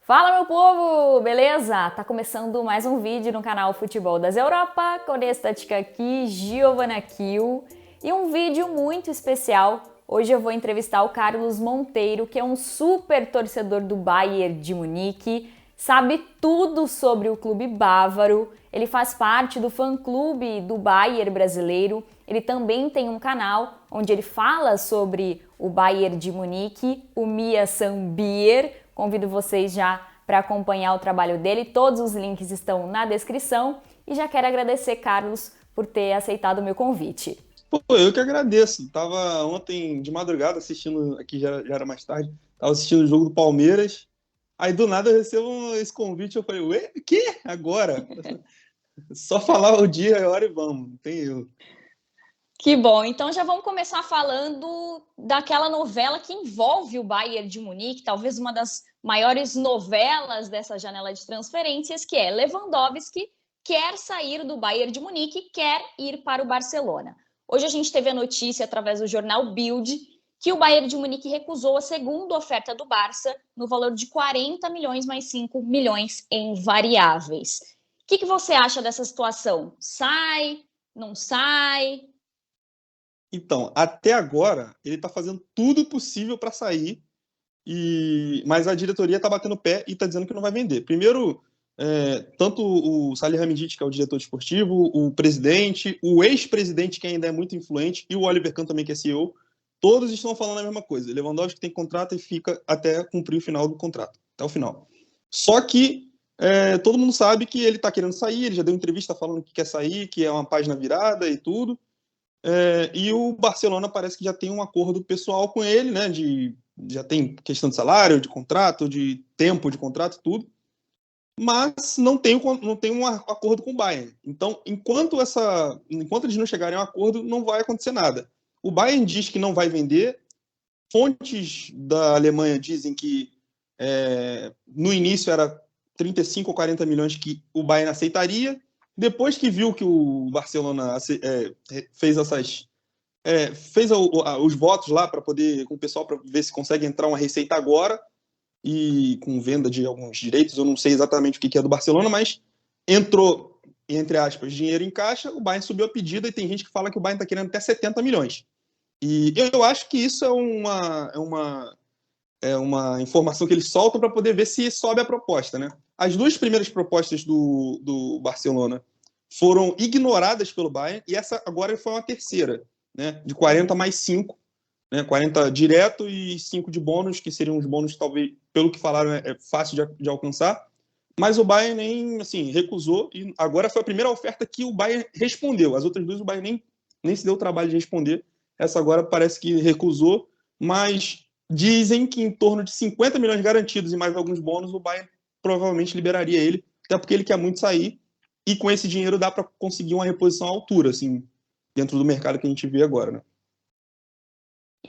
Fala, meu povo! Beleza? Tá começando mais um vídeo no canal Futebol das Europa. Conestatica aqui, Giovana Kiel. E um vídeo muito especial. Hoje eu vou entrevistar o Carlos Monteiro, que é um super torcedor do Bayern de Munique, sabe tudo sobre o clube bávaro. Ele faz parte do fã-clube do Bayern brasileiro. Ele também tem um canal onde ele fala sobre o Bayern de Munique, o Mia Sambier. Convido vocês já para acompanhar o trabalho dele. Todos os links estão na descrição. E já quero agradecer, Carlos, por ter aceitado o meu convite. Pô, eu que agradeço. Tava ontem de madrugada assistindo, aqui já era mais tarde, tava assistindo o jogo do Palmeiras. Aí do nada eu recebo esse convite, eu falei, ué, o quê? Agora? Só falar o dia, a hora e vamos, não tem erro. Que bom, então já vamos começar falando daquela novela que envolve o Bayern de Munique, talvez uma das maiores novelas dessa janela de transferências, que é Lewandowski quer sair do Bayern de Munique e quer ir para o Barcelona. Hoje a gente teve a notícia através do jornal Bild que o Bayern de Munique recusou a segunda oferta do Barça no valor de 40 milhões mais 5 milhões em variáveis. O que você acha dessa situação? Sai? Não sai? Então, até agora, ele tá fazendo tudo possível para sair, mas a diretoria tá batendo o pé e tá dizendo que não vai vender. Primeiro, tanto o Salihamidzic, que é o diretor esportivo, o presidente, o ex-presidente, que ainda é muito influente, e o Oliver Kahn também, que é CEO, todos estão falando a mesma coisa. Lewandowski tem contrato e fica até cumprir o final do contrato, até o final. Só que todo mundo sabe que ele está querendo sair, ele já deu entrevista falando que quer sair, que é uma página virada e tudo. E o Barcelona parece que já tem um acordo pessoal com ele, né? Já tem questão de salário, de contrato, de tempo de contrato, tudo. Mas não tem um acordo com o Bayern. Então, enquanto eles não chegarem a um acordo, não vai acontecer nada. O Bayern diz que não vai vender. Fontes da Alemanha dizem que no início era 35 ou 40 milhões que o Bayern aceitaria. Depois que viu que o Barcelona fez os votos lá para poder, com o pessoal, para ver se consegue entrar uma receita agora, e com venda de alguns direitos, eu não sei exatamente o que é do Barcelona, mas entrou, entre aspas, dinheiro em caixa, o Bayern subiu a pedida e tem gente que fala que o Bayern está querendo até 70 milhões. E eu acho que isso é uma informação que eles soltam para poder ver se sobe a proposta, né? As duas primeiras propostas do Barcelona foram ignoradas pelo Bayern e essa agora foi uma terceira, né? De 40 mais 5, né? 40 direto e 5 de bônus, que seriam os bônus, talvez, pelo que falaram, é fácil de alcançar. Mas o Bayern nem assim, recusou e agora foi a primeira oferta que o Bayern respondeu. As outras duas o Bayern nem se deu o trabalho de responder. Essa agora parece que recusou, mas dizem que em torno de 50 milhões garantidos e mais alguns bônus o Bayern provavelmente liberaria ele, até porque ele quer muito sair e com esse dinheiro dá para conseguir uma reposição à altura, assim, dentro do mercado que a gente vê agora, né?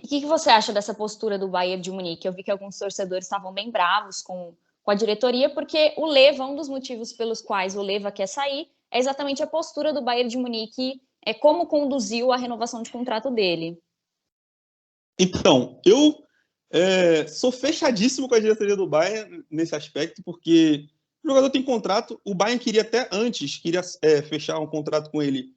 E o que você acha dessa postura do Bayern de Munique? Eu vi que alguns torcedores estavam bem bravos com a diretoria, porque o Leva, um dos motivos pelos quais o Leva quer sair, é exatamente a postura do Bayern de Munique, é como conduziu a renovação de contrato dele. Então, eu sou fechadíssimo com a diretoria do Bayern nesse aspecto, porque o jogador tem contrato, o Bayern queria até antes, fechar um contrato com ele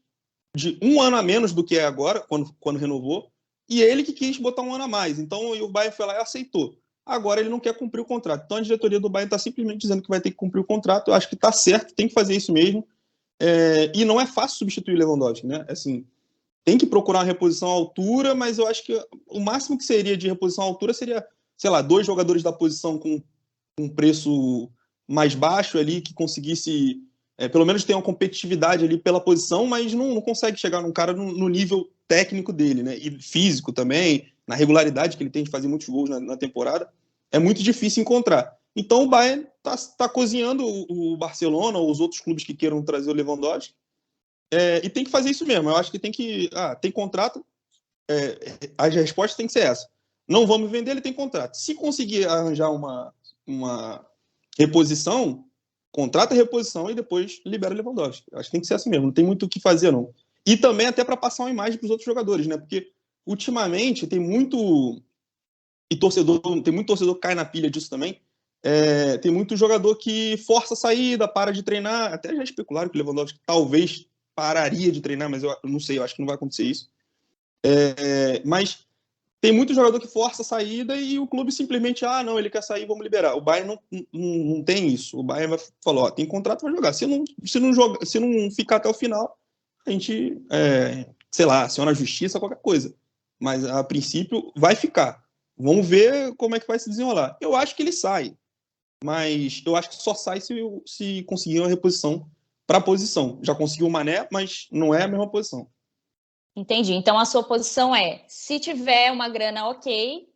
de um ano a menos do que é agora, quando renovou, e ele que quis botar um ano a mais. Então o Bayern foi lá e aceitou. Agora ele não quer cumprir o contrato. Então a diretoria do Bayern está simplesmente dizendo que vai ter que cumprir o contrato. Eu acho que está certo, tem que fazer isso mesmo. E não é fácil substituir o Lewandowski, né? Assim, tem que procurar uma reposição à altura, mas eu acho que o máximo que seria de reposição à altura seria, sei lá, dois jogadores da posição com um preço mais baixo ali, que conseguisse, pelo menos ter uma competitividade ali pela posição, mas não consegue chegar num cara no nível técnico dele, né? E físico também, na regularidade que ele tem de fazer muitos gols na temporada, é muito difícil encontrar. Então o Bayern tá cozinhando o Barcelona ou os outros clubes que queiram trazer o Lewandowski, e tem que fazer isso mesmo. Eu acho que tem contrato, as respostas tem que ser essa. Não vamos vender, ele tem contrato. Se conseguir arranjar uma reposição, contrata a reposição e depois libera o Lewandowski. Acho que tem que ser assim mesmo, não tem muito o que fazer, não. E também até para passar uma imagem para os outros jogadores, né? Porque ultimamente tem muito torcedor que cai na pilha disso também, tem muito jogador que força a saída, para de treinar. Até já especularam que o Lewandowski talvez pararia de treinar, mas eu não sei, eu acho que não vai acontecer isso. Mas tem muito jogador que força a saída e o clube simplesmente, não, ele quer sair, vamos liberar. O Bayern não tem isso. O Bayern vai falar, tem contrato, vai jogar. Se não ficar até o final, a gente, sei lá, aciona a justiça, qualquer coisa. Mas, a princípio, vai ficar. Vamos ver como é que vai se desenrolar. Eu acho que ele sai, mas eu acho que só sai se conseguir uma reposição para a posição. Já conseguiu o Mané, mas não é a mesma posição. Entendi. Então, a sua posição é, se tiver uma grana ok,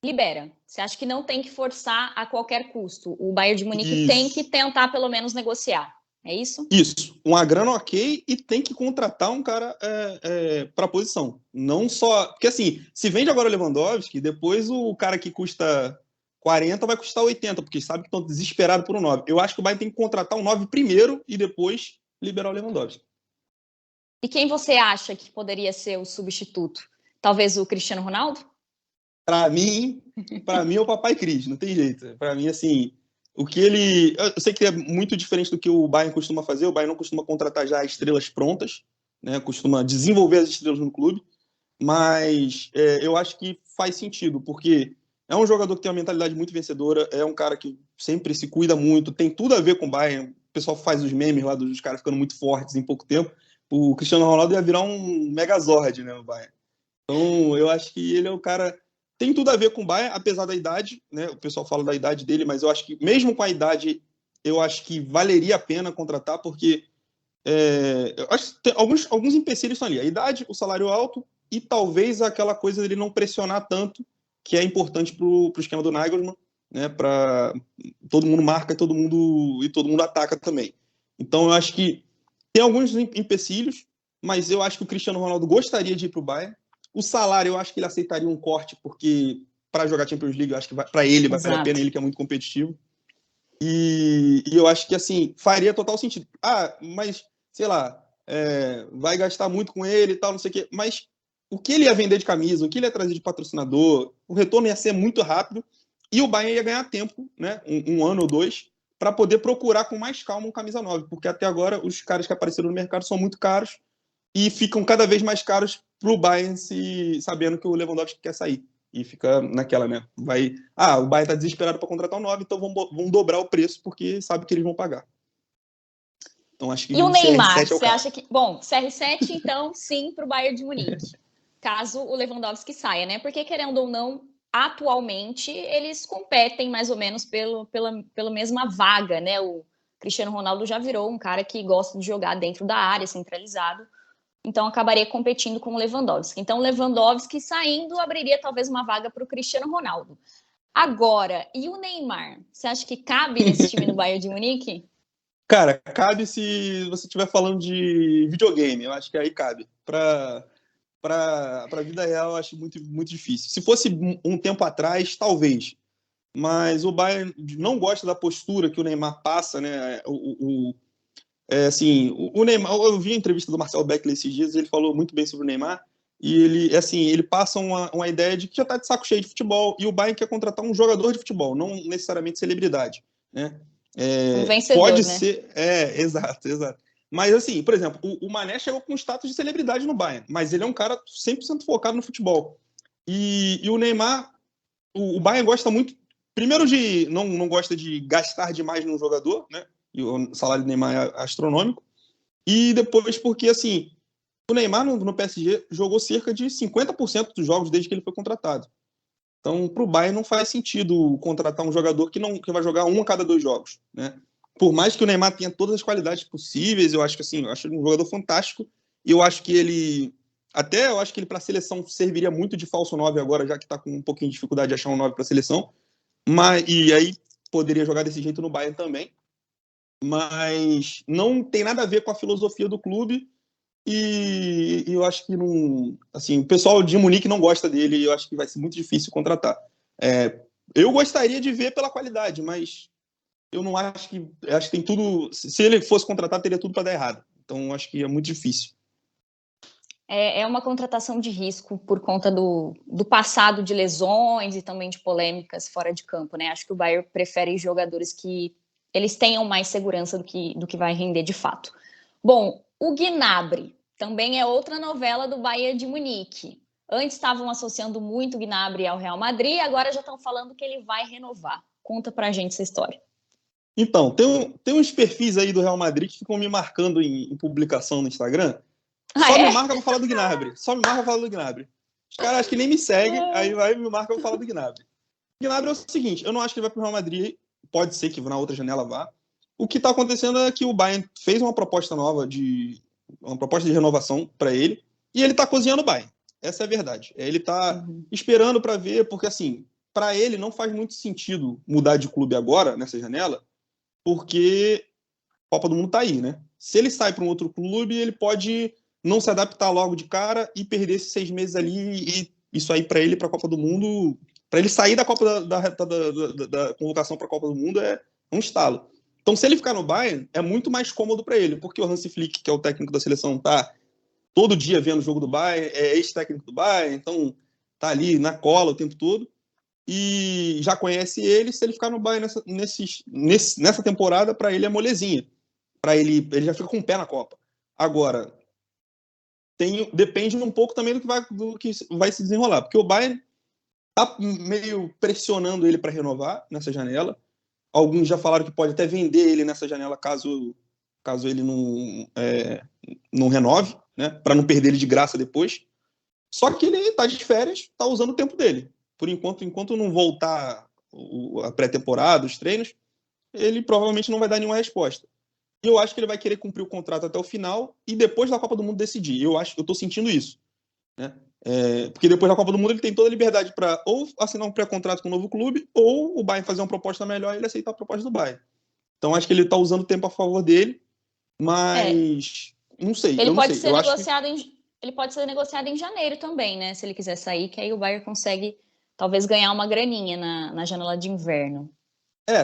libera. Você acha que não tem que forçar a qualquer custo. O Bayern de Munique tem que Isso. tentar, pelo menos, negociar. É isso? Isso, uma grana ok e tem que contratar um cara para a posição. Não só. Porque assim, se vende agora o Lewandowski, depois o cara que custa 40 vai custar 80, porque sabe que estão desesperados por um 9. Eu acho que o Bayern tem que contratar um 9 primeiro e depois liberar o Lewandowski. E quem você acha que poderia ser o substituto? Talvez o Cristiano Ronaldo? Para mim é o Papai Cris, não tem jeito. Para mim, assim, o que ele. Eu sei que é muito diferente do que o Bayern costuma fazer. O Bayern não costuma contratar já estrelas prontas, né? Costuma desenvolver as estrelas no clube. Mas eu acho que faz sentido, porque é um jogador que tem uma mentalidade muito vencedora, é um cara que sempre se cuida muito, tem tudo a ver com o Bayern. O pessoal faz os memes lá dos caras ficando muito fortes em pouco tempo. O Cristiano Ronaldo ia virar um megazord, né, no Bayern. Então, eu acho que ele é o cara. Tem tudo a ver com o Bayern, apesar da idade, né? O pessoal fala da idade dele, mas eu acho que, mesmo com a idade, eu acho que valeria a pena contratar, porque eu acho que tem alguns empecilhos estão ali. A idade, o salário alto e talvez aquela coisa dele não pressionar tanto, que é importante para o esquema do Nagelsmann, né? Para todo mundo marca e todo mundo ataca também. Então, eu acho que tem alguns empecilhos, mas eu acho que o Cristiano Ronaldo gostaria de ir para o Bayern. O salário, eu acho que ele aceitaria um corte, porque para jogar Champions League, eu acho que para ele vai valer a pena, ele que é muito competitivo. E eu acho que, assim, faria total sentido. Mas, sei lá, vai gastar muito com ele e tal, não sei o quê. Mas o que ele ia vender de camisa, o que ele ia trazer de patrocinador, o retorno ia ser muito rápido e o Bayern ia ganhar tempo, né? Um ano ou dois, para poder procurar com mais calma um camisa 9, porque até agora os caras que apareceram no mercado são muito caros e ficam cada vez mais caros para o Bayern, sabendo que o Lewandowski quer sair. E fica naquela, né? O Bayern tá desesperado para contratar um 9, então vão dobrar o preço porque sabe que eles vão pagar. Então acho que E o o Neymar, CR7 é o você cara. acha que... Bom, CR7, então, sim, para o Bayern de Munique. Caso o Lewandowski saia, né? Porque, querendo ou não, atualmente, eles competem mais ou menos pela mesma vaga, né? O Cristiano Ronaldo já virou um cara que gosta de jogar dentro da área, centralizado. Então, acabaria competindo com o Lewandowski. Então, o Lewandowski saindo abriria talvez uma vaga para o Cristiano Ronaldo. Agora, e o Neymar? Você acha que cabe nesse time do Bayern de Munique? Cara, cabe se você estiver falando de videogame. Eu acho que aí cabe. Para a vida real, eu acho muito, muito difícil. Se fosse um tempo atrás, talvez. Mas o Bayern não gosta da postura que o Neymar passa, né? O Neymar, eu vi a entrevista do Marcelo Beckler esses dias, ele falou muito bem sobre o Neymar, e ele passa uma ideia de que já está de saco cheio de futebol, e o Bayern quer contratar um jogador de futebol, não necessariamente celebridade, né? Um Pode vencedor, né? ser, exato. Mas assim, por exemplo, o Mané chegou com status de celebridade no Bayern, mas ele é um cara 100% focado no futebol. E o Neymar, o Bayern gosta muito, primeiro não gosta de gastar demais no jogador, né? E o salário do Neymar é astronômico. E depois porque, assim, o Neymar no PSG jogou cerca de 50% dos jogos desde que ele foi contratado. Então, para o Bayern não faz sentido contratar um jogador que vai jogar um a cada 2 jogos, né? Por mais que o Neymar tenha todas as qualidades possíveis, eu acho que assim, eu acho ele um jogador fantástico e eu acho que ele para a seleção serviria muito de falso 9 agora, já que está com um pouquinho de dificuldade de achar um 9 para a seleção. E aí poderia jogar desse jeito no Bayern também. Mas não tem nada a ver com a filosofia do clube e eu acho que não, assim, o pessoal de Munique não gosta dele e eu acho que vai ser muito difícil contratar. Eu gostaria de ver pela qualidade, mas eu não acho que tem tudo. Se ele fosse contratar, teria tudo para dar errado. Então acho que é muito difícil. É uma contratação de risco por conta do passado de lesões e também de polêmicas fora de campo, né? Acho que o Bayern prefere jogadores que eles tenham mais segurança do que vai render de fato. Bom, o Gnabry também é outra novela do Bayern de Munique. Antes estavam associando muito o Gnabry ao Real Madrid, agora já estão falando que ele vai renovar. Conta pra gente essa história. Então, tem uns perfis aí do Real Madrid que ficam me marcando em publicação no Instagram. Ah, Só me é? marca pra falar do Gnabry. Só me marca pra falar do Gnabry. Os caras acham que nem me seguem, aí vai e me marca pra falar do Gnabry. O Gnabry é o seguinte, eu não acho que ele vai pro Real Madrid, pode ser que na outra janela vá. O que tá acontecendo é que o Bayern fez uma proposta nova, uma proposta de renovação para ele, e ele tá cozinhando o Bayern. Essa é a verdade. Ele tá esperando para ver, porque assim, para ele não faz muito sentido mudar de clube agora, nessa janela, porque a Copa do Mundo tá aí, né? Se ele sai para um outro clube, ele pode não se adaptar logo de cara e perder esses 6 meses ali, e isso aí para ele, para a Copa do Mundo, para ele sair da Copa da convocação para a Copa do Mundo é um estalo. Então, se ele ficar no Bayern, é muito mais cômodo para ele, porque o Hansi Flick, que é o técnico da seleção, tá todo dia vendo o jogo do Bayern, é ex-técnico do Bayern, então tá ali na cola o tempo todo e já conhece ele. Se ele ficar no Bayern nessa temporada, para ele é molezinha. Para ele já fica com o pé na Copa. Agora, depende um pouco também do que vai se desenrolar, porque o Bayern tá meio pressionando ele para renovar nessa janela. Alguns já falaram que pode até vender ele nessa janela caso ele não renove, né, para não perder ele de graça depois. Só que ele está de férias, está usando o tempo dele. Por enquanto não voltar a pré-temporada, os treinos, ele provavelmente não vai dar nenhuma resposta. E eu acho que ele vai querer cumprir o contrato até o final e depois da Copa do Mundo decidir. Eu estou sentindo isso, né? Porque depois da Copa do Mundo ele tem toda a liberdade para ou assinar um pré-contrato com um novo clube ou o Bayern fazer uma proposta melhor e ele aceitar a proposta do Bayern. Então acho que ele está usando o tempo a favor dele, É, mas não sei, ele eu não pode sei. ser Eu acho que negociado ele pode ser negociado em janeiro também, né? Se ele quiser sair, que aí o Bayern consegue talvez ganhar uma graninha na janela de inverno.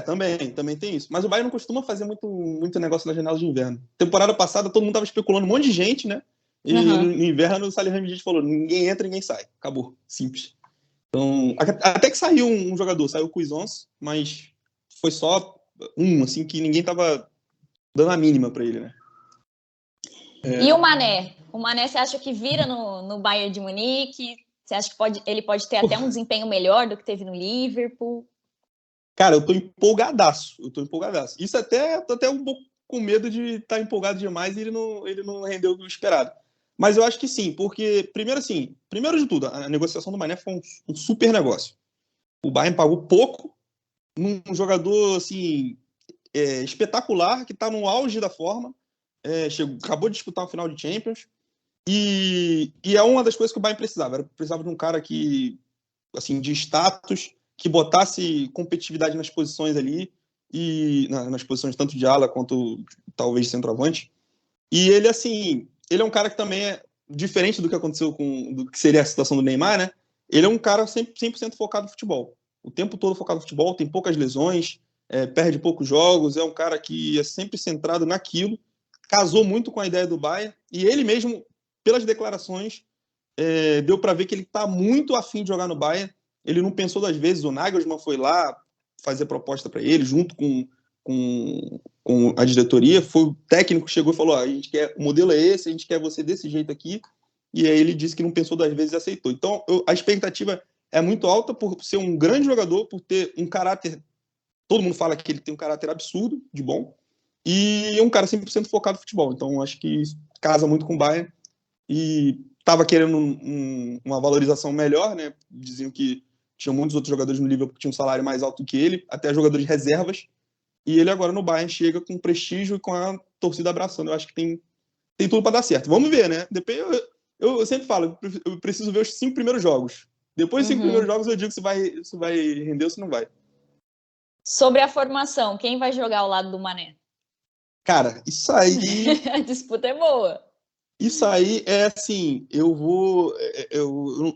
também tem isso. Mas o Bayern não costuma fazer muito negócio na janela de inverno. Temporada passada todo mundo estava especulando, um monte de gente, né? E no Uhum. inverno o Salihamidzic falou, ninguém entra, ninguém sai. Acabou, simples. Então, até que saiu um jogador, saiu o Cuisance, mas foi só assim, que ninguém tava dando a mínima para ele, né? E o Mané? O Mané, você acha que vira no Bayern de Munique? Você acha que ele pode ter até um desempenho melhor do que teve no Liverpool? Cara, eu tô empolgadaço. Isso tô até um pouco com medo de estar empolgado demais e ele não rendeu o esperado. Mas eu acho que sim, porque, primeiro de tudo, a negociação do Mané foi um super negócio. O Bayern pagou pouco num jogador, assim, espetacular, que tá no auge da forma, acabou de disputar uma final de Champions, e é uma das coisas que o Bayern precisava. Precisava de um cara que, assim, de status, que botasse competitividade nas posições ali, e nas posições tanto de ala quanto talvez de centroavante. E ele, assim, ele é um cara que também é diferente do que aconteceu do que seria a situação do Neymar, né? Ele é um cara 100% focado no futebol. O tempo todo focado no futebol, tem poucas lesões, perde poucos jogos, é um cara que é sempre centrado naquilo, casou muito com a ideia do Bayern, e ele mesmo, pelas declarações, deu para ver que ele está muito afim de jogar no Bayern. Ele não pensou 2 vezes, o Nagelsmann foi lá fazer proposta para ele, junto com a diretoria, foi o técnico que chegou e falou, a gente quer, o modelo é esse, a gente quer você desse jeito aqui, e aí ele disse que não pensou 2 vezes e aceitou. Então, a expectativa é muito alta por ser um grande jogador, por ter um caráter, todo mundo fala que ele tem um caráter absurdo, de bom, e é um cara 100% focado no futebol. Então, acho que casa muito com o Bayern, e estava querendo uma valorização melhor, né? Diziam que tinha muitos outros jogadores no Liverpool que tinham um salário mais alto que ele, até jogadores reservas, e ele agora no Bayern chega com prestígio e com a torcida abraçando. Eu acho que tem tudo para dar certo. Vamos ver, né? Depois eu sempre falo, eu preciso ver os 5 primeiros jogos. Depois dos 5 primeiros jogos eu digo se vai render ou se não vai. Sobre a formação, quem vai jogar ao lado do Mané? Cara, isso aí A disputa é boa. Isso aí é assim, eu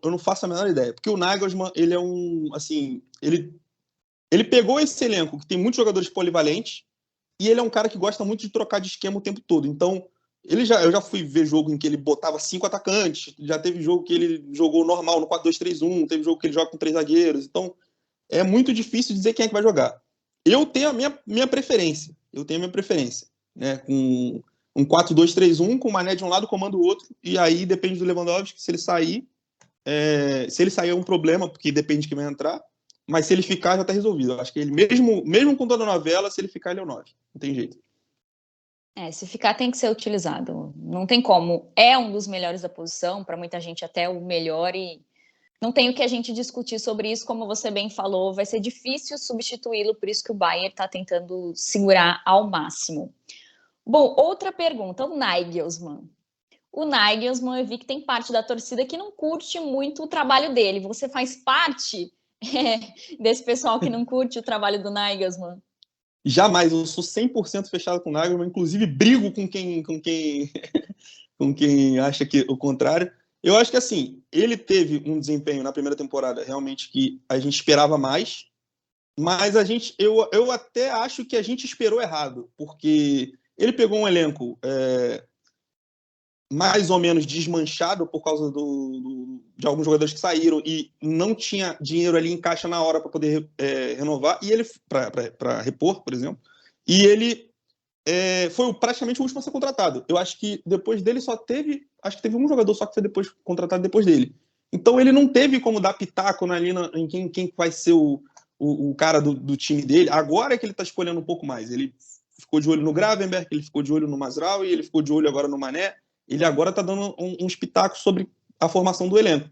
não faço a menor ideia, porque o Nagelsmann, ele é assim, ele pegou esse elenco que tem muitos jogadores polivalentes e ele é um cara que gosta muito de trocar de esquema o tempo todo. Então, Eu já fui ver jogo em que ele botava 5 atacantes, já teve jogo que ele jogou normal no 4-2-3-1, teve jogo que ele joga com 3 zagueiros, então é muito difícil dizer quem é que vai jogar. Eu tenho a minha preferência, né, com um 4-2-3-1, com o Mané de um lado, comando o outro, e aí depende do Lewandowski, se ele sair é um problema, porque depende de quem vai entrar, mas se ele ficar, já tá resolvido. Eu acho que ele, mesmo com toda a novela, se ele ficar, ele é o 9, não tem jeito. Se ficar tem que ser utilizado, não tem como. É um dos melhores da posição, para muita gente até o melhor, e não tem o que a gente discutir sobre isso, como você bem falou, vai ser difícil substituí-lo, por isso que o Bayern está tentando segurar ao máximo. Bom, outra pergunta, o Nagelsmann. O Nagelsmann, eu vi que tem parte da torcida que não curte muito o trabalho dele. Você faz parte desse pessoal que não curte o trabalho do Nagelsmann? Jamais, eu sou 100% fechado com o Nagelsmann, inclusive brigo com quem acha que o contrário. Eu acho que, assim, ele teve um desempenho na primeira temporada realmente que a gente esperava mais, mas eu até acho que a gente esperou errado, porque ele pegou um elenco mais ou menos desmanchado por causa de alguns jogadores que saíram e não tinha dinheiro ali em caixa na hora para poder renovar, e ele para repor, por exemplo, e ele foi praticamente o último a ser contratado. Eu acho que depois dele acho que teve um jogador só que foi depois contratado depois dele. Então ele não teve como dar pitaco ali em quem vai ser o cara do time dele. Agora é que ele está escolhendo um pouco mais. Ele ficou de olho no Gravenberch, ele ficou de olho no Mazraoui, ele ficou de olho agora no Mané. Ele agora está dando uns pitacos sobre a formação do elenco.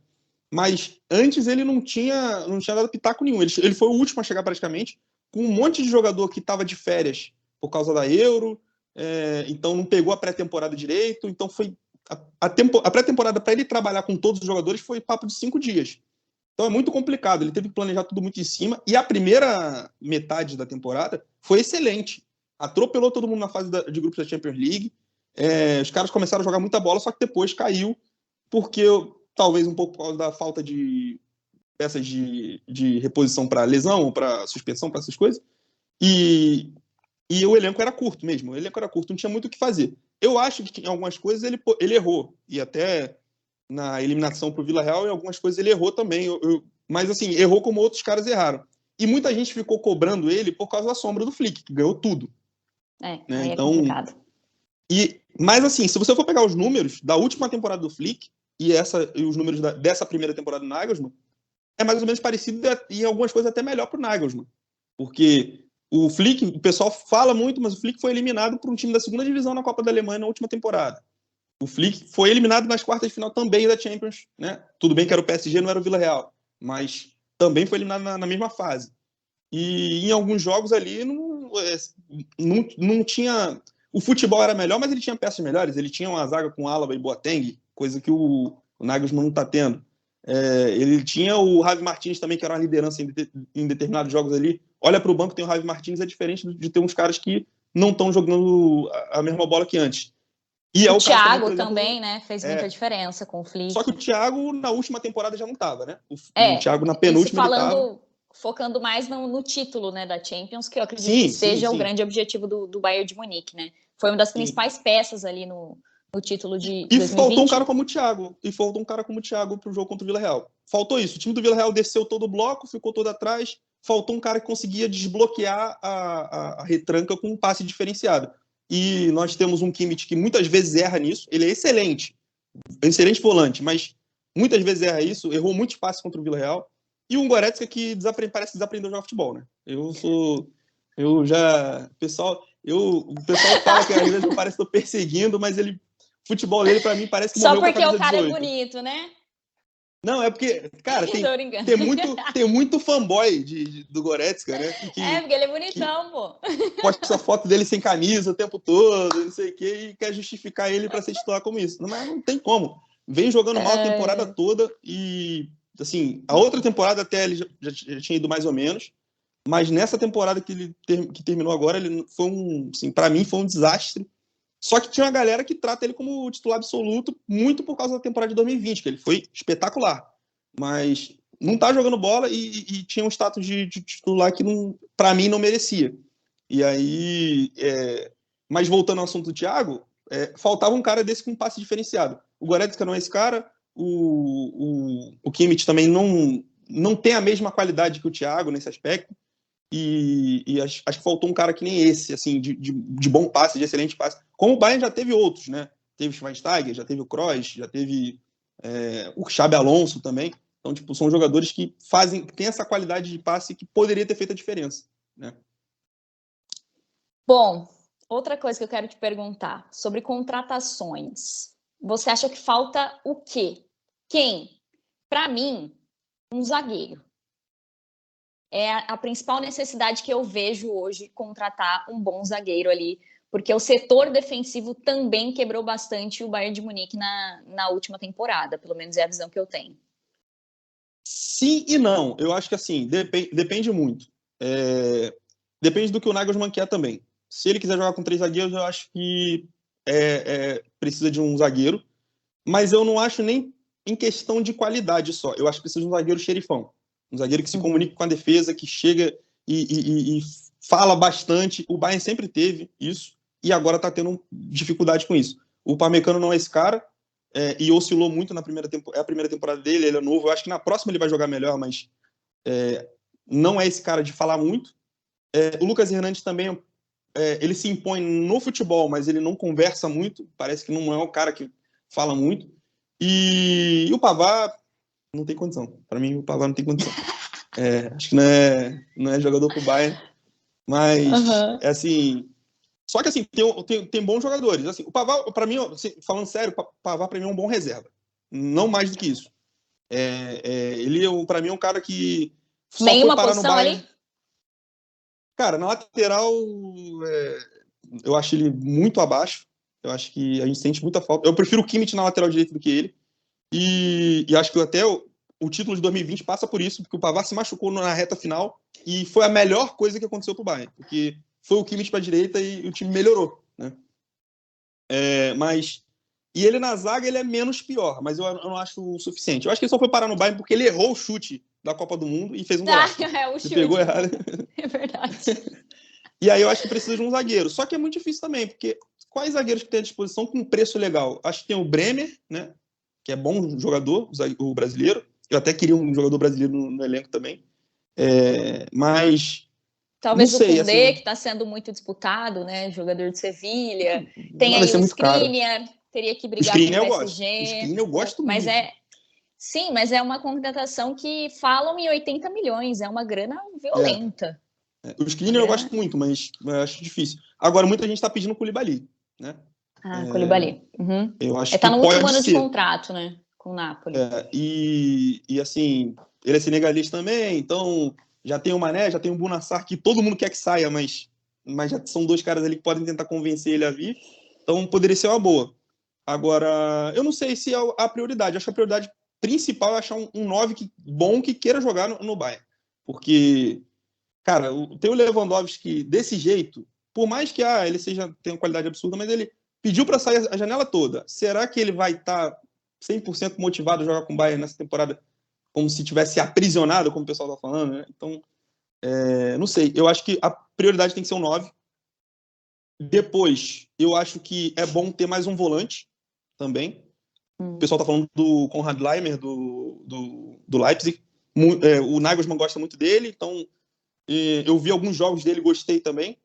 Mas antes ele não tinha dado pitaco nenhum. Ele foi o último a chegar praticamente, com um monte de jogador que estava de férias por causa da Euro, então não pegou a pré-temporada direito. Então foi a pré-temporada para ele trabalhar com todos os jogadores foi papo de 5 dias. Então é muito complicado. Ele teve que planejar tudo muito em cima. E a primeira metade da temporada foi excelente. Atropelou todo mundo na fase de grupos da Champions League. Os caras começaram a jogar muita bola, só que depois caiu, porque talvez um pouco por causa da falta de peças de reposição para lesão, ou para suspensão, para essas coisas, e o elenco era curto mesmo, não tinha muito o que fazer. Eu acho que em algumas coisas ele errou, e até na eliminação para o Vila Real, em algumas coisas ele errou também, mas assim, errou como outros caras erraram. E muita gente ficou cobrando ele por causa da sombra do Flick, que ganhou tudo. Aí então, é complicado. Mas assim, se você for pegar os números da última temporada do Flick e os números dessa primeira temporada do Nagelsmann, é mais ou menos parecido e em algumas coisas até melhor para o Nagelsmann. Porque o Flick, o pessoal fala muito, mas o Flick foi eliminado por um time da segunda divisão na Copa da Alemanha na última temporada. O Flick foi eliminado nas quartas de final também da Champions, né? Tudo bem que era o PSG, não era o Vila Real, mas também foi eliminado na mesma fase. E em alguns jogos ali não tinha... O futebol era melhor, mas ele tinha peças melhores. Ele tinha uma zaga com Alaba e Boateng, coisa que o Nagelsmann não está tendo. Ele tinha o Javi Martínez também, que era uma liderança em determinados jogos ali. Olha para o banco, tem o Javi Martínez, é diferente de ter uns caras que não estão jogando a mesma bola que antes. E o Thiago também, né? Fez muita diferença com o Flick. Só que o Thiago, na última temporada, já não estava, né? O Thiago, na penúltima, focando mais no título, né, da Champions, que eu acredito que seja o grande objetivo do Bayern de Munique, né? Foi uma das principais peças ali no título de 2020. Faltou um cara como o Thiago para o jogo contra o Vila Real. Faltou isso. O time do Vila Real desceu todo o bloco, ficou todo atrás. Faltou um cara que conseguia desbloquear a retranca com um passe diferenciado. E nós temos um Kimmich que muitas vezes erra nisso. Ele é excelente volante, mas muitas vezes erra isso. Errou muitos passes contra o Vila Real. E um Goretzka que parece desaprendeu a jogar futebol, né? O pessoal fala que às vezes eu pareço que estou perseguindo, mas o futebol dele, para mim, parece que só morreu porque o cara 18. É bonito, né? Não, é porque, cara, tem muito fanboy do Goretzka, né? Porque ele é bonitão, pô. Posta foto dele sem camisa o tempo todo, não sei o quê, e quer justificar ele para ser titular como isso. Mas não tem como. Vem jogando mal a temporada toda e, assim, a outra temporada até ele já tinha ido mais ou menos, mas nessa temporada que terminou agora, ele foi assim, para mim foi um desastre. Só que tinha uma galera que trata ele como titular absoluto, muito por causa da temporada de 2020, que ele foi espetacular. Mas não tá jogando bola e tinha um status de titular que, para mim, não merecia. E aí... Mas voltando ao assunto do Thiago, faltava um cara desse com um passe diferenciado. O Goretzka não é esse cara, o Kimmich também não tem a mesma qualidade que o Thiago nesse aspecto, e acho que faltou um cara que nem esse, assim, de bom passe, de excelente passe. Como o Bayern já teve outros, né? Teve o Schweinsteiger, já teve o Kroos, já teve o Xabi Alonso também. Então, tipo, são jogadores que têm essa qualidade de passe que poderia ter feito a diferença, né? Bom, outra coisa que eu quero te perguntar sobre contratações. Você acha que falta o quê? Quem? Para mim, um zagueiro. É a principal necessidade que eu vejo hoje, contratar um bom zagueiro ali, porque o setor defensivo também quebrou bastante o Bayern de Munique na última temporada, pelo menos é a visão que eu tenho. Sim e não. Eu acho que assim, depende muito. Depende do que o Nagelsmann quer também. Se ele quiser jogar com 3 zagueiros, eu acho que precisa de um zagueiro. Mas eu não acho nem em questão de qualidade só. Eu acho que precisa de um zagueiro xerifão. Um zagueiro que se comunique com a defesa, que chega e fala bastante. O Bayern sempre teve isso e agora está tendo dificuldade com isso. O Upamecano não é esse cara e oscilou muito na primeira temporada. É a primeira temporada dele, ele é novo. Eu acho que na próxima ele vai jogar melhor, mas não é esse cara de falar muito. O Lucas Hernandes também ele se impõe no futebol, mas ele não conversa muito. Parece que não é um cara que fala muito. E o Pavard não tem condição. Para mim, o Pavard não tem condição. Acho que não é jogador pro Bayern, mas é assim. Só que assim, tem bons jogadores. Assim, o Pavard, para mim, assim, falando sério, o Pavard para mim é um bom reserva. Não mais do que isso. Ele, para mim, é um cara que só foi parar no Bayern. Ali? Cara, na lateral, eu acho ele muito abaixo. Eu acho que a gente sente muita falta. Eu prefiro o Kimmich na lateral direita do que ele. E acho que até o título de 2020 passa por isso, porque o Pavard se machucou na reta final e foi a melhor coisa que aconteceu pro Bayern, porque foi o Kimmich para a direita e o time melhorou, né? E ele na zaga, ele é menos pior, mas eu não acho o suficiente. Eu acho que ele só foi parar no Bayern porque ele errou o chute da Copa do Mundo e fez um golaço. O chute. Ele pegou errado. É verdade. E aí eu acho que precisa de um zagueiro. Só que é muito difícil também, porque quais zagueiros que tem à disposição com preço legal? Acho que tem o Bremer, né? Que é bom jogador, o brasileiro. Eu até queria um jogador brasileiro no elenco também. Mas talvez não sei, o Koundé, assim, que está sendo muito disputado, né? Jogador de Sevilha. Tem aí o Skriniar, teria que brigar com o PSG. O Skriniar eu gosto mas muito. Sim, mas é uma contratação que falam em 80 milhões. É uma grana violenta. O Skriniar eu gosto muito, mas eu acho difícil. Agora, muita gente está pedindo o Koulibaly, né? Koulibaly. Uhum. Eu acho que tá no último ano ser. de contrato, né? Com o Napoli. E assim, ele é senegalês também, então já tem o Mané, já tem o Bunassar, que todo mundo quer que saia, mas já são 2 caras ali que podem tentar convencer ele a vir. Então poderia ser uma boa. Agora, eu não sei se é a prioridade. Acho que a prioridade principal é achar um 9 bom que queira jogar no Bayern. Porque, cara, tem o Lewandowski desse jeito, por mais que ele tenha uma qualidade absurda, mas ele pediu para sair a janela toda. Será que ele vai estar 100% motivado a jogar com o Bayern nessa temporada como se tivesse aprisionado, como o pessoal está falando, né? Então, não sei. Eu acho que a prioridade tem que ser um 9. Depois, eu acho que é bom ter mais um volante também. O pessoal está falando do Konrad Laimer, do Leipzig. O Nagelsmann gosta muito dele, então eu vi alguns jogos dele, gostei também.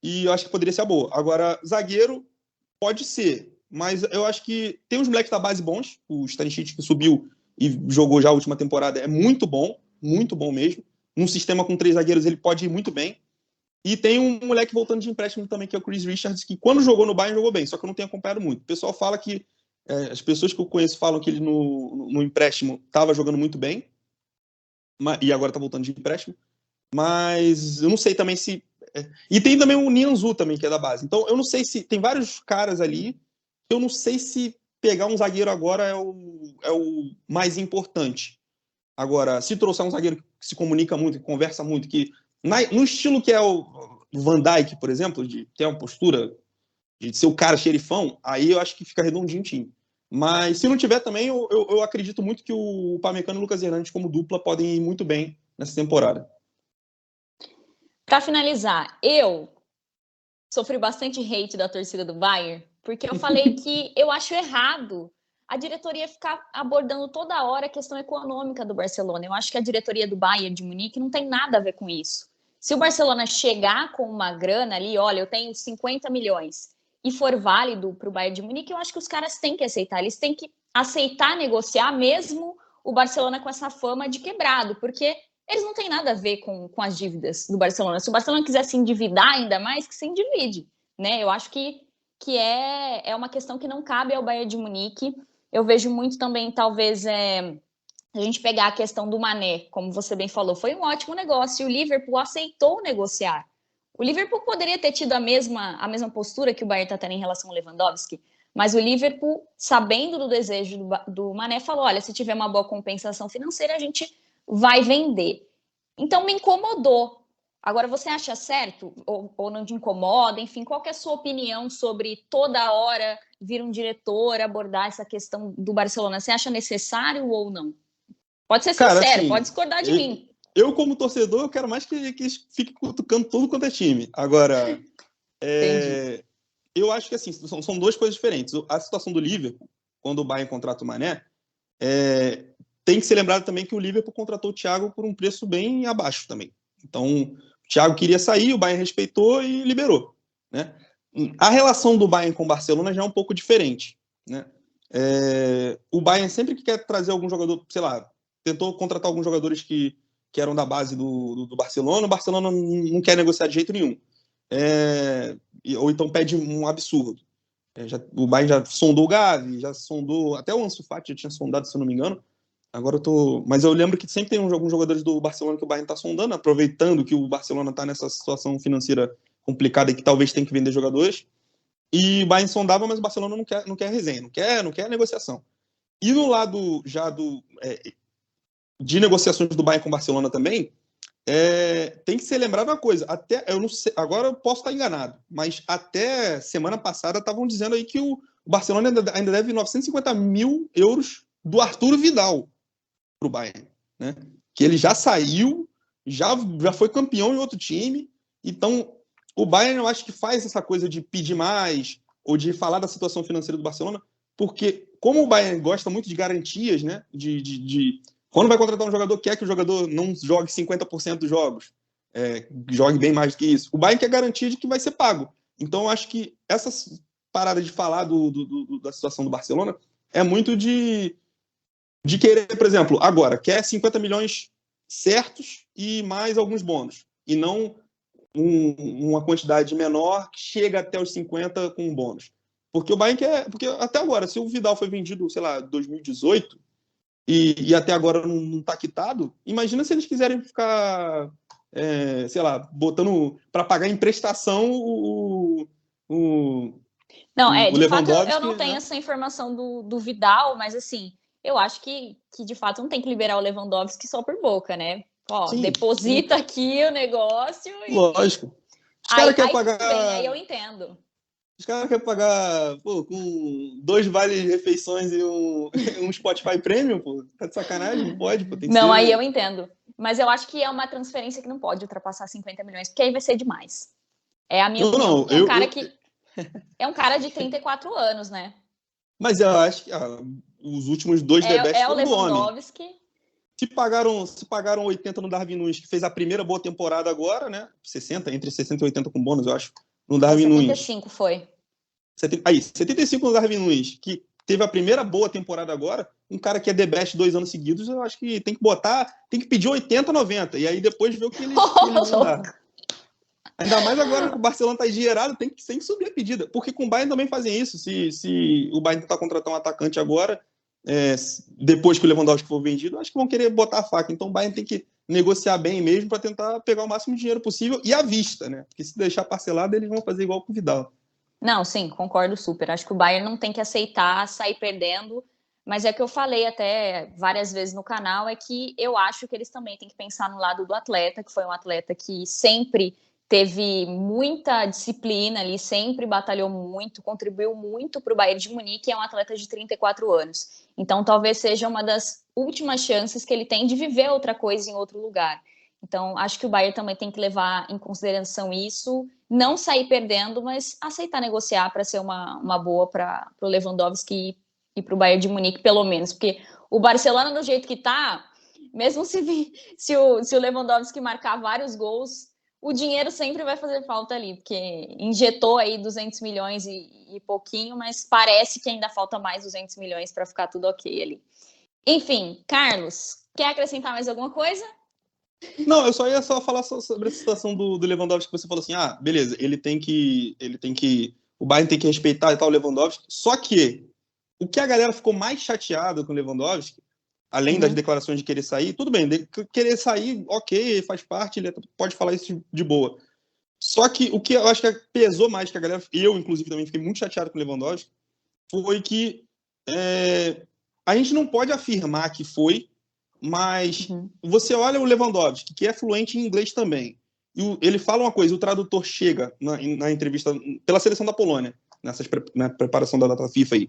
E eu acho que poderia ser a boa. Agora, zagueiro, pode ser. Mas eu acho que tem uns moleques da base bons. O Stanisic, que subiu e jogou já a última temporada, é muito bom mesmo. Num sistema com 3 zagueiros, ele pode ir muito bem. E tem um moleque voltando de empréstimo também, que é o Chris Richards, que quando jogou no Bayern, jogou bem, só que eu não tenho acompanhado muito. O pessoal fala que, as pessoas que eu conheço falam que ele no empréstimo estava jogando muito bem, e agora está voltando de empréstimo. Mas eu não sei também se... E tem também o Nianzou também, que é da base. Então eu não sei se... Tem vários caras ali, eu não sei se pegar um zagueiro agora é o mais importante. Agora, se trouxer um zagueiro que se comunica muito, que conversa muito, que no estilo que é o Van Dijk, por exemplo, de ter uma postura de ser o cara xerifão, aí eu acho que fica redondinho o time. Mas se não tiver também, eu acredito muito que o Upamecano e o Lucas Hernandes como dupla podem ir muito bem nessa temporada. Para finalizar, eu sofri bastante hate da torcida do Bayern porque eu falei que eu acho errado a diretoria ficar abordando toda hora a questão econômica do Barcelona. Eu acho que a diretoria do Bayern de Munique não tem nada a ver com isso. Se o Barcelona chegar com uma grana ali, olha, eu tenho 50 milhões e for válido para o Bayern de Munique, eu acho que os caras têm que aceitar. Eles têm que aceitar negociar mesmo o Barcelona com essa fama de quebrado, porque eles não têm nada a ver com as dívidas do Barcelona. Se o Barcelona quiser se endividar ainda mais, que se endivide, né? Eu acho que é uma questão que não cabe ao Bayern de Munique. Eu vejo muito também, talvez, a gente pegar a questão do Mané, como você bem falou, foi um ótimo negócio e o Liverpool aceitou negociar. O Liverpool poderia ter tido a mesma postura que o Bayern está tendo em relação ao Lewandowski, mas o Liverpool, sabendo do desejo do Mané, falou, olha, se tiver uma boa compensação financeira, a gente vai vender. Então me incomodou. Agora, você acha certo ou não te incomoda? Enfim, qual que é a sua opinião sobre toda hora vir um diretor abordar essa questão do Barcelona? Você acha necessário ou não? Pode ser Cara, sincero, assim, pode discordar de mim. Eu, como torcedor, eu quero mais que fique cutucando tudo quanto é time. Agora, eu acho que assim, são duas coisas diferentes. A situação do Liverpool, quando o Bayern contrata o Mané, tem que ser lembrado também que o Liverpool contratou o Thiago por um preço bem abaixo também. Então, o Thiago queria sair, o Bayern respeitou e liberou, né? A relação do Bayern com o Barcelona já é um pouco diferente, né? O Bayern sempre que quer trazer algum jogador, sei lá, tentou contratar alguns jogadores que eram da base do Barcelona, o Barcelona não quer negociar de jeito nenhum. Ou então pede um absurdo. O Bayern já sondou o Gavi, já sondou, até o Ansu Fati já tinha sondado, se eu não me engano. Agora eu tô. Mas eu lembro que sempre tem alguns jogadores do Barcelona que o Bayern está sondando, aproveitando que o Barcelona está nessa situação financeira complicada e que talvez tenha que vender jogadores. E o Bayern sondava, mas o Barcelona não quer resenha, não quer negociação. E no lado já de negociações do Bayern com o Barcelona também, tem que ser lembrado uma coisa. Até, eu não sei, agora eu posso estar enganado, mas até semana passada estavam dizendo aí que o Barcelona ainda deve 950 mil euros do Arturo Vidal para o Bayern, né? Que ele já saiu, já foi campeão em outro time. Então, o Bayern, eu acho que faz essa coisa de pedir mais ou de falar da situação financeira do Barcelona, porque como o Bayern gosta muito de garantias, né? Quando vai contratar um jogador, quer que o jogador não jogue 50% dos jogos, jogue bem mais do que isso. O Bayern quer garantia de que vai ser pago. Então, eu acho que essa parada de falar da situação do Barcelona é muito de querer, por exemplo, agora, quer 50 milhões certos e mais alguns bônus. E não uma quantidade menor que chega até os 50 com um bônus. Porque o Bayern quer. Porque até agora, se o Vidal foi vendido, sei lá, 2018 e até agora não está quitado, imagina se eles quiserem ficar, sei lá, botando para pagar em prestação Não, o de fato eu Lewandowski, não tenho, né, essa informação do Vidal, mas assim, eu acho que de fato não tem que liberar o Lewandowski só por boca, né? Ó, sim, deposita sim. aqui o negócio e. Lógico. Os Aí, caras querem pagar. tudo bem, aí eu entendo. Os caras querem pagar, pô, com 2 vales de refeições e um Spotify Premium, pô. Tá de sacanagem? Não pode, pô. Tem que Não, aí ser. eu entendo. Mas eu acho que é uma transferência que não pode ultrapassar 50 milhões, porque aí vai ser demais. É a minha Não, opinião, não. porque é um cara de 34 anos, né? Mas eu acho que os últimos 2 The Best É o foram do homem. Lewandowski. Se pagaram 80 no Darwin Nunes, que fez a primeira boa temporada agora, né? 60, entre 60 e 80 com bônus, eu acho. No Darwin Nunes. 75 foi. 75 no Darwin Nunes, que teve a primeira boa temporada agora. Um cara que é The Best 2 anos seguidos, eu acho que tem que botar, tem que pedir 80, 90. E aí depois ver o que eles vão dar. Ainda mais agora que o Barcelona tá engenheirado, tem que subir a pedida. Porque com o Bayern também fazem isso. Se o Bayern tentar contratar um atacante agora, depois que o Lewandowski for vendido, acho que vão querer botar a faca. Então o Bayern tem que negociar bem mesmo para tentar pegar o máximo de dinheiro possível e à vista, né? Porque se deixar parcelado, eles vão fazer igual com o Vidal. Não, sim, concordo super. Acho que o Bayern não tem que aceitar sair perdendo, mas é que eu falei até várias vezes no canal, é que eu acho que eles também têm que pensar no lado do atleta, que foi um atleta que sempre teve muita disciplina ali, sempre batalhou muito, contribuiu muito para o Bayern de Munique, e é um atleta de 34 anos. Então, talvez seja uma das últimas chances que ele tem de viver outra coisa em outro lugar. Então, acho que o Bayern também tem que levar em consideração isso, não sair perdendo, mas aceitar negociar para ser uma boa para o Lewandowski e para o Bayern de Munique, pelo menos. Porque o Barcelona, do jeito que está, mesmo se o Lewandowski marcar vários gols, o dinheiro sempre vai fazer falta ali, porque injetou aí 200 milhões e pouquinho, mas parece que ainda falta mais 200 milhões para ficar tudo ok ali. Enfim, Carlos, quer acrescentar mais alguma coisa? Não, eu só ia falar sobre a situação do Lewandowski, que você falou assim, beleza, o Bayern tem que respeitar e tal o Lewandowski, só que o que a galera ficou mais chateada com o Lewandowski, além das declarações de querer sair, tudo bem, querer sair, ok, faz parte, ele pode falar isso de boa. Só que o que eu acho que pesou mais, que a galera, eu inclusive também fiquei muito chateado com o Lewandowski, foi que a gente não pode afirmar que foi, mas você olha o Lewandowski, que é fluente em inglês também, e ele fala uma coisa, o tradutor chega na entrevista pela seleção da Polônia, na preparação da data FIFA aí.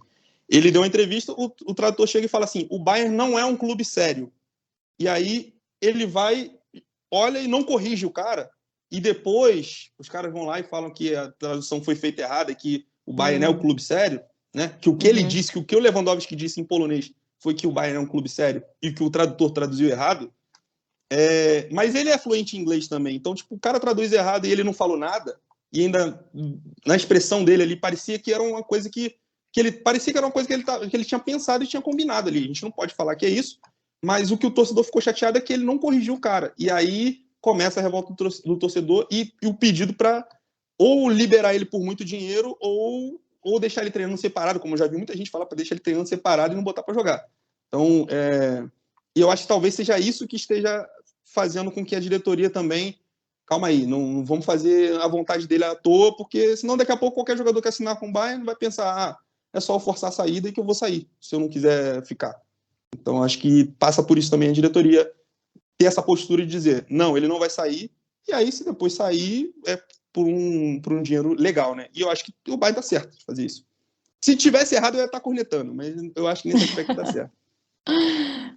Ele deu uma entrevista, o tradutor chega e fala assim, o Bayern não é um clube sério. E aí ele vai, olha e não corrige o cara, e depois os caras vão lá e falam que a tradução foi feita errada, que o Bayern é o clube sério, né? Que o que ele disse, que o que o Lewandowski disse em polonês foi que o Bayern é um clube sério e que o tradutor traduziu errado. Mas ele é fluente em inglês também, então tipo, o cara traduz errado e ele não falou nada, e ainda na expressão dele ali parecia que era uma coisa que ele parecia que era uma coisa que ele tinha pensado e tinha combinado ali. A gente não pode falar que é isso, mas o que o torcedor ficou chateado é que ele não corrigiu o cara. E aí começa a revolta do torcedor e o pedido para ou liberar ele por muito dinheiro ou deixar ele treinando separado, como eu já vi muita gente falar para deixar ele treinando separado e não botar para jogar. Então, eu acho que talvez seja isso que esteja fazendo com que a diretoria também calma aí, não vamos fazer a vontade dele à toa, porque senão daqui a pouco qualquer jogador que assinar com o Bayern vai pensar, é só eu forçar a saída e que eu vou sair, se eu não quiser ficar. Então acho que passa por isso também a diretoria ter essa postura de dizer, não, ele não vai sair, e aí se depois sair é por um dinheiro legal, né? E eu acho que o Bayern tá certo de fazer isso. Se tivesse errado eu ia estar cornetando, mas eu acho que nesse aspecto tá certo.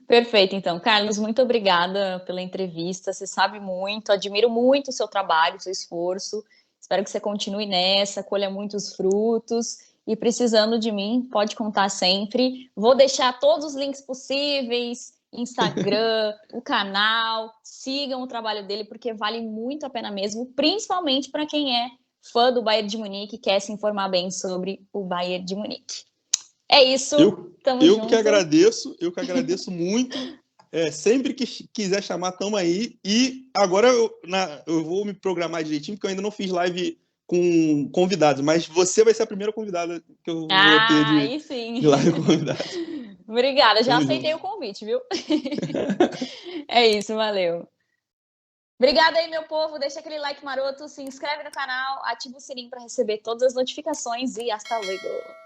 Perfeito, então. Carlos, muito obrigada pela entrevista. Você sabe muito, admiro muito o seu trabalho, o seu esforço. Espero que você continue nessa, colha muitos frutos. E precisando de mim, pode contar sempre. Vou deixar todos os links possíveis, Instagram, o canal. Sigam o trabalho dele, porque vale muito a pena mesmo, principalmente para quem é fã do Bayern de Munique e quer se informar bem sobre o Bayern de Munique. É isso. Tamo junto. Eu que agradeço muito. Sempre que quiser chamar, tamo aí. E agora eu vou me programar direitinho, porque eu ainda não fiz live com convidados, mas você vai ser a primeira convidada que eu vou ter aí sim. de live com convidados. Obrigada, já Tamo aceitei junto. o convite, viu? É isso, valeu. Obrigada aí, meu povo. Deixa aquele like maroto, se inscreve no canal, ativa o sininho para receber todas as notificações e hasta luego.